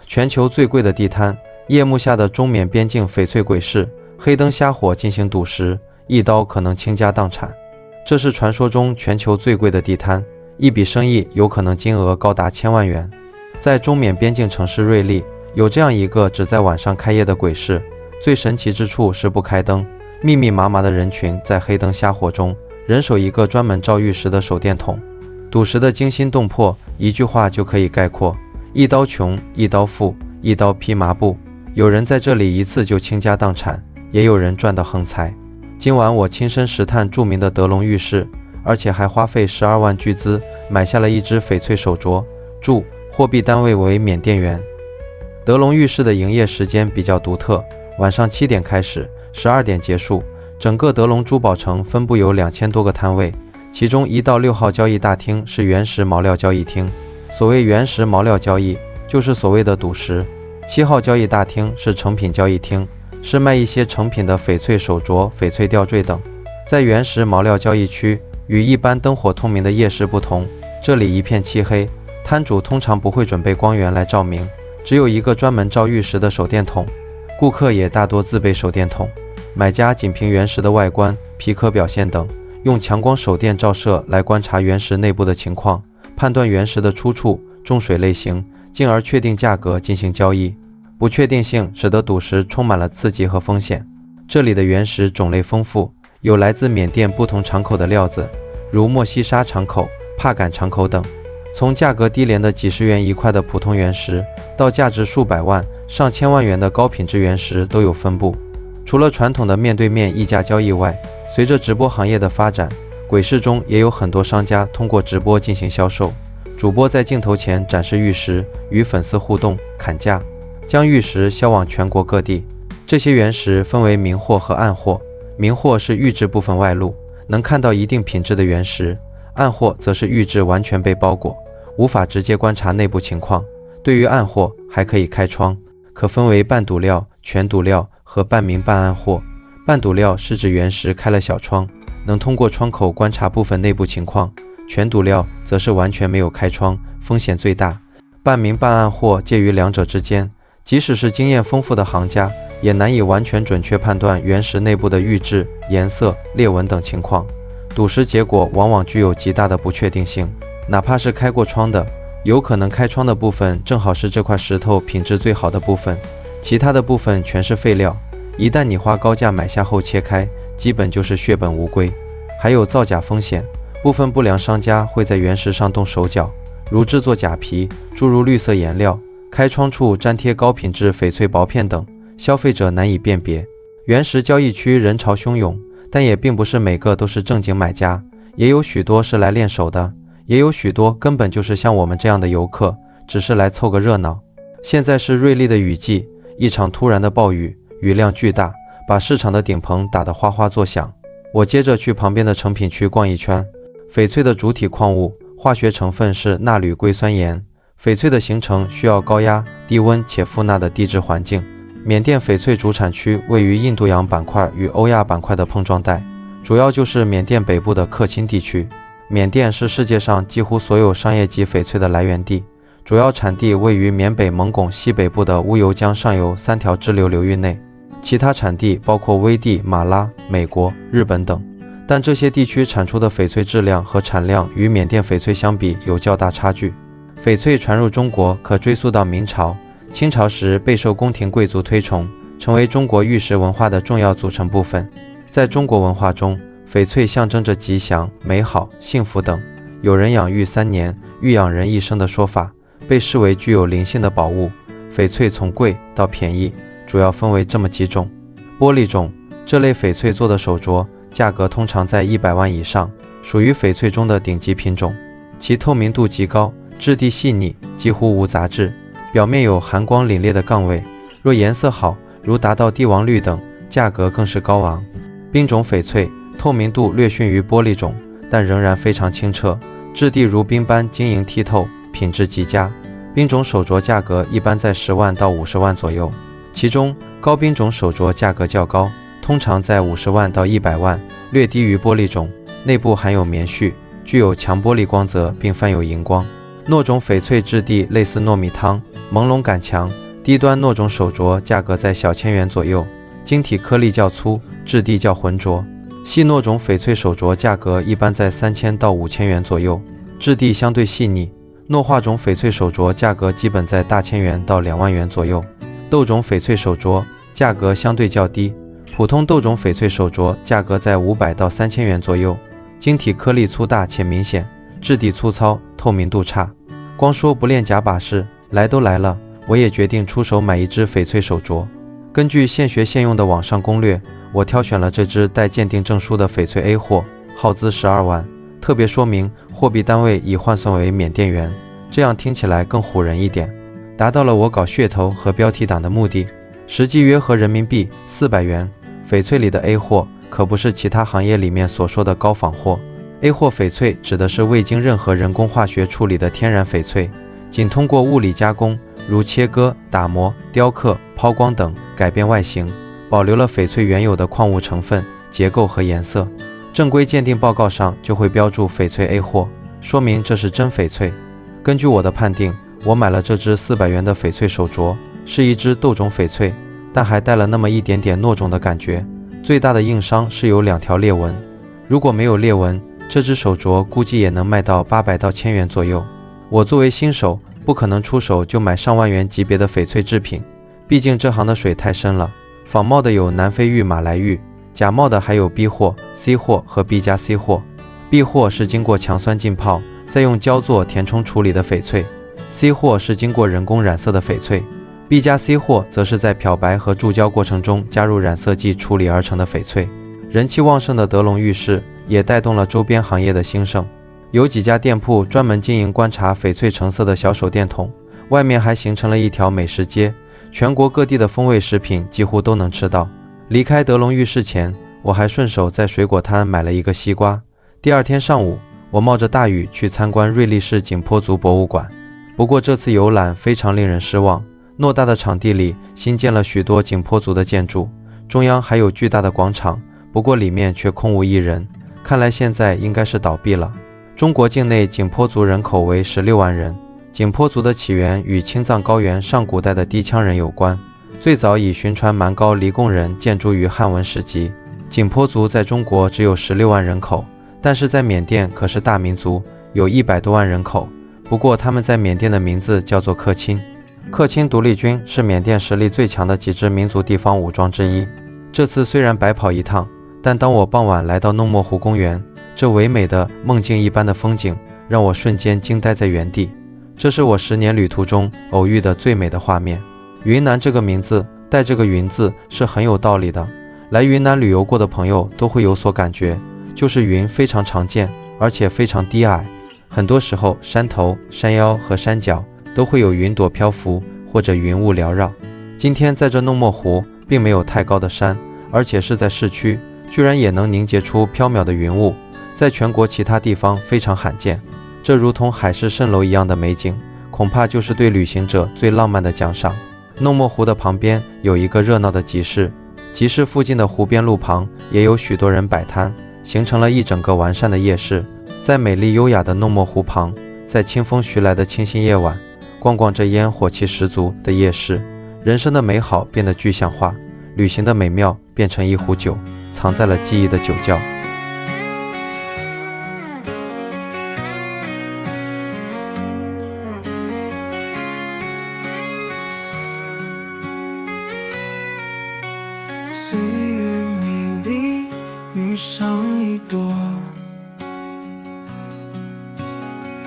全球最贵的地摊，夜幕下的中缅边境翡翠鬼市，黑灯瞎火进行赌石，一刀可能倾家荡产。这是传说中全球最贵的地摊，一笔生意有可能金额高达1000万元。在中缅边境城市瑞丽，有这样一个只在晚上开业的鬼市，最神奇之处是不开灯，密密麻麻的人群在黑灯瞎火中，人手一个专门照玉石的手电筒。赌石的惊心动魄，一句话就可以概括：一刀穷，一刀富，一刀披麻布。有人在这里一次就倾家荡产，也有人赚到横财。今晚我亲身实探著名的德隆玉市，而且还花费12万巨资买下了一只翡翠手镯，注：货币单位为缅甸元。德隆玉市的营业时间比较独特，晚上7点开始，12点结束。整个德隆珠宝城分布有2000多个摊位，其中1到6号交易大厅是原石毛料交易厅。所谓原石毛料交易，就是所谓的赌石。7号交易大厅是成品交易厅，是卖一些成品的翡翠手镯、翡翠吊坠等。在原石毛料交易区，与一般灯火通明的夜市不同，这里一片漆黑，摊主通常不会准备光源来照明，只有一个专门照玉石的手电筒，顾客也大多自备手电筒。买家仅凭原石的外观、皮壳表现等，用强光手电照射来观察原石内部的情况，判断原石的出处、重水类型，进而确定价格进行交易。不确定性使得赌石充满了刺激和风险。这里的原石种类丰富，有来自缅甸不同厂口的料子，如莫西沙厂口、帕敢厂口等。从价格低廉的几十元一块的普通原石，到价值数百万、上千万元的高品质原石都有分布。除了传统的面对面议价交易外，随着直播行业的发展，鬼市中也有很多商家通过直播进行销售。主播在镜头前展示玉石，与粉丝互动、砍价，将玉石销往全国各地。这些原石分为明货和暗货，明货是玉质部分外露，能看到一定品质的原石；暗货则是玉质完全被包裹，无法直接观察内部情况。对于暗货，还可以开窗，可分为半赌料、全赌料和半明半暗货。半赌料是指原石开了小窗，能通过窗口观察部分内部情况；全赌料则是完全没有开窗，风险最大。半明半暗货介于两者之间，即使是经验丰富的行家，也难以完全准确判断原石内部的玉质、颜色、裂纹等情况。赌石结果往往具有极大的不确定性，哪怕是开过窗的，有可能开窗的部分正好是这块石头品质最好的部分，其他的部分全是废料。一旦你花高价买下后切开，基本就是血本无归。还有造假风险，部分不良商家会在原石上动手脚，如制作假皮、注入绿色颜料、开窗处粘贴高品质翡翠薄片等，消费者难以辨别。原石交易区人潮汹涌，但也并不是每个都是正经买家，也有许多是来练手的，也有许多根本就是像我们这样的游客，只是来凑个热闹。现在是瑞丽的雨季，一场突然的暴雨，雨量巨大，把市场的顶棚打得哗哗作响。我接着去旁边的成品区逛一圈。翡翠的主体矿物化学成分是钠铝硅酸盐，翡翠的形成需要高压、低温且富钠的地质环境。缅甸翡翠主产区位于印度洋板块与欧亚板块的碰撞带，主要就是缅甸北部的克钦地区。缅甸是世界上几乎所有商业级翡翠的来源地，主要产地位于缅北蒙古西北部的乌尤江上游3条支流流域内，其他产地包括威地、马拉、美国、日本等。但这些地区产出的翡翠质量和产量与缅甸翡翠相比有较大差距。翡翠传入中国可追溯到明朝，清朝时备受宫廷贵族推崇，成为中国玉石文化的重要组成部分。在中国文化中，翡翠象征着吉祥、美好、幸福等，有人养育3年，育养人一生的说法，被视为具有灵性的宝物。翡翠从贵到便宜，主要分为这么几种。玻璃种，这类翡翠做的手镯，价格通常在100万以上，属于翡翠中的顶级品种。其透明度极高，质地细腻，几乎无杂质，表面有寒光凛冽的杠位。若颜色好，如达到帝王绿等，价格更是高昂。冰种翡翠透明度略逊于玻璃种，但仍然非常清澈，质地如冰般晶莹剔透，品质极佳。冰种手镯价格一般在10万到50万左右，其中高冰种手镯价格较高，通常在50万到100万，略低于玻璃种，内部含有棉絮，具有强玻璃光泽并泛有荧光。糯种翡翠质地类似糯米汤，朦胧感强。低端糯种手镯价格在小千元左右，晶体颗粒较粗，质地较浑浊。细糯种翡翠手镯价格一般在3000到5000元左右，质地相对细腻。糯化种翡翠手镯价格基本在大千元到2万元左右。豆种翡翠手镯价格相对较低，普通豆种翡翠手镯价格在500到3000元左右，晶体颗粒粗大且明显，质地粗糙，透明度差。光说不练假把式，来都来了，我也决定出手买一只翡翠手镯。根据现学现用的网上攻略，我挑选了这只带鉴定证书的翡翠 A 货，耗资12万，特别说明货币单位已换算为缅甸元，这样听起来更唬人一点，达到了我搞噱头和标题党的目的。实际约合人民币400元。翡翠里的 A 货可不是其他行业里面所说的高仿货， A 货翡翠指的是未经任何人工化学处理的天然翡翠，仅通过物理加工，如切割、打磨、雕刻、抛光等改变外形，保留了翡翠原有的矿物成分、结构和颜色。正规鉴定报告上就会标注翡翠 A 货，说明这是真翡翠。根据我的判定，我买了这只400元的翡翠手镯，是一只豆种翡翠，但还带了那么一点点糯种的感觉。最大的硬伤是有2条裂纹，如果没有裂纹，这只手镯估计也能卖到800到1000元左右。我作为新手，不可能出手就买上万元级别的翡翠制品，毕竟这行的水太深了。仿冒的有南非玉、马来玉，假冒的还有 B 货、C 货和 B 加 C 货。B 货是经过强酸浸泡，再用胶做填充处理的翡翠， C 货是经过人工染色的翡翠， B 加 C 货则是在漂白和注胶过程中加入染色剂处理而成的翡翠。人气旺盛的德隆玉饰也带动了周边行业的兴盛，有几家店铺专门经营观察翡翠成色的小手电筒，外面还形成了一条美食街，全国各地的风味食品几乎都能吃到。离开德隆玉饰前，我还顺手在水果摊买了一个西瓜。第二天上午，我冒着大雨去参观瑞丽市景颇族博物馆。不过这次游览非常令人失望，偌大的场地里新建了许多景颇族的建筑，中央还有巨大的广场，不过里面却空无一人，看来现在应该是倒闭了。中国境内景颇族人口为16万人，景颇族的起源与青藏高原上古代的低羌人有关，最早以寻传蛮高黎贡人建筑于汉文时期。景颇族在中国只有16万人口，但是在缅甸可是大民族，有100多万人口。不过他们在缅甸的名字叫做克钦。克钦独立军是缅甸实力最强的几支民族地方武装之一。这次虽然白跑一趟，但当我傍晚来到弄墨湖公园，这唯美的梦境一般的风景让我瞬间惊呆在原地。这是我10年旅途中偶遇的最美的画面。云南这个名字带这个云字是很有道理的，来云南旅游过的朋友都会有所感觉，就是云非常常见，而且非常低矮，很多时候山头、山腰和山脚都会有云朵漂浮或者云雾缭绕。今天在这弄墨湖并没有太高的山，而且是在市区，居然也能凝结出缥缈的云雾，在全国其他地方非常罕见。这如同海市蜃楼一样的美景，恐怕就是对旅行者最浪漫的奖赏。弄墨湖的旁边有一个热闹的集市，集市附近的湖边路旁也有许多人摆摊，形成了一整个完善的夜市。在美丽优雅的弄墨湖旁，在清风徐来的清新夜晚，逛逛这烟火气十足的夜市，人生的美好变得具象化，旅行的美妙变成一壶酒，藏在了记忆的酒窖。岁月迷离，遇上一朵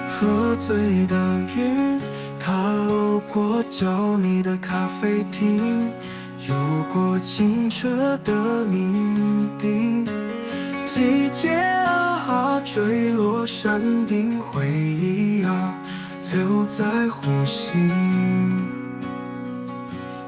喝醉的云，它路过叫你的咖啡厅，有过清澈的谜底。季节啊，坠落山顶，回忆啊，留在呼吸。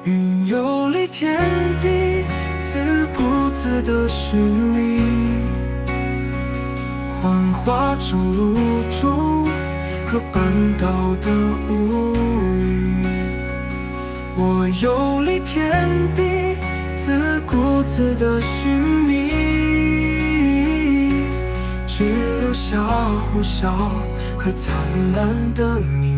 云游离天地，自不自的虚拟，幻化成露珠和半岛的乌云。我游离天地，自顾自的寻觅，只留下呼啸和灿烂的谜。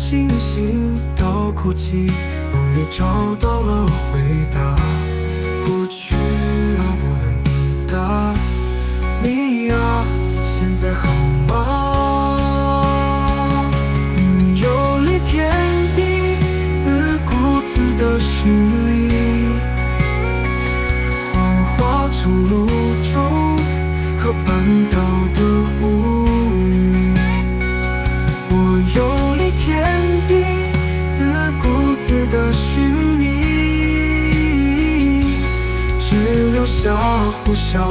星星到口气，梦里找到了回答，不去啊，不能抵达。你啊，现在好吗？云游离天地，自顾自的寻觅，幻化成露珠和半岛的乌云。我游离天地，自顾自的寻觅，只留下呼啸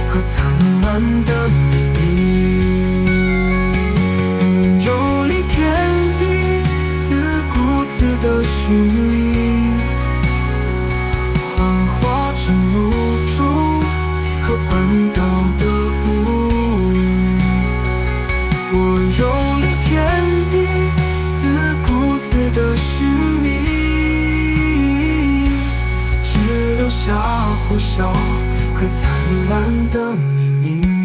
和灿烂的秘密。云游离天地，自顾自的寻觅，幻化成露珠和半岛的乌云。我游离天地，自顾自的寻觅，只留下呼啸和灿烂的秘密。